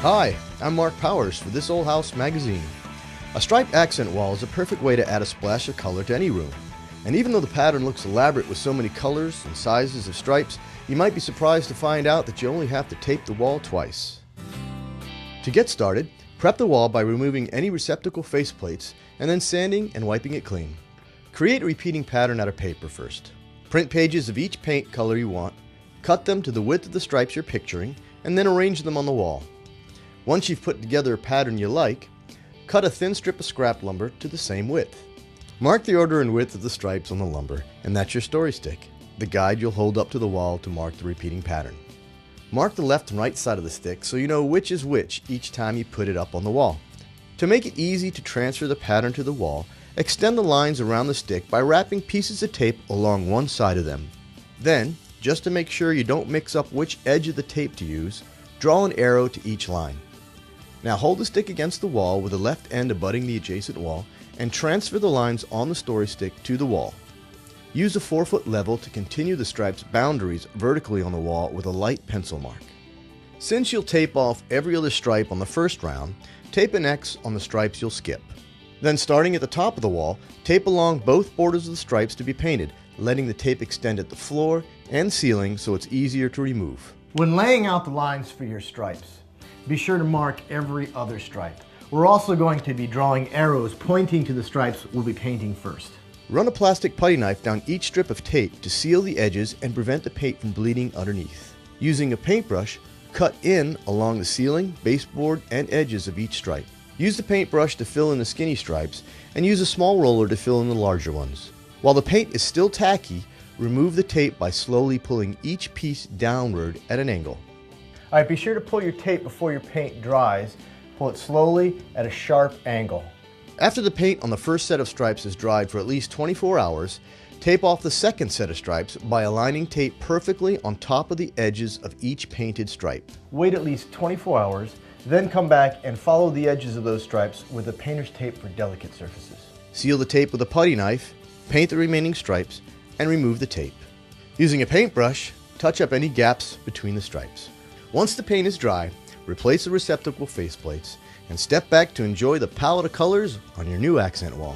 Hi, I'm Mark Powers for This Old House magazine. A striped accent wall is a perfect way to add a splash of color to any room. And even though the pattern looks elaborate with so many colors and sizes of stripes, you might be surprised to find out that you only have to tape the wall twice. To get started, prep the wall by removing any receptacle faceplates and then sanding and wiping it clean. Create a repeating pattern out of paper first. Print pages of each paint color you want, cut them to the width of the stripes you're picturing, and then arrange them on the wall. Once you've put together a pattern you like, cut a thin strip of scrap lumber to the same width. Mark the order and width of the stripes on the lumber, and that's your story stick, the guide you'll hold up to the wall to mark the repeating pattern. Mark the left and right side of the stick so you know which is which each time you put it up on the wall. To make it easy to transfer the pattern to the wall, extend the lines around the stick by wrapping pieces of tape along one side of them. Then, just to make sure you don't mix up which edge of the tape to use, draw an arrow to each line. Now hold the stick against the wall with the left end abutting the adjacent wall and transfer the lines on the story stick to the wall. Use a 4-foot level to continue the stripe's boundaries vertically on the wall with a light pencil mark. Since you'll tape off every other stripe on the first round, tape an X on the stripes you'll skip. Then starting at the top of the wall, tape along both borders of the stripes to be painted, letting the tape extend at the floor and ceiling so it's easier to remove. When laying out the lines for your stripes, be sure to mark every other stripe. We're also going to be drawing arrows pointing to the stripes we'll be painting first. Run a plastic putty knife down each strip of tape to seal the edges and prevent the paint from bleeding underneath. Using a paintbrush, cut in along the ceiling, baseboard, and edges of each stripe. Use the paintbrush to fill in the skinny stripes and use a small roller to fill in the larger ones. While the paint is still tacky, remove the tape by slowly pulling each piece downward at an angle. All right, be sure to pull your tape before your paint dries. Pull it slowly at a sharp angle. After the paint on the first set of stripes is dried for at least 24 hours, tape off the second set of stripes by aligning tape perfectly on top of the edges of each painted stripe. Wait at least 24 hours, then come back and follow the edges of those stripes with the painter's tape for delicate surfaces. Seal the tape with a putty knife, paint the remaining stripes, and remove the tape. Using a paintbrush, touch up any gaps between the stripes. Once the paint is dry, replace the receptacle faceplates and step back to enjoy the palette of colors on your new accent wall.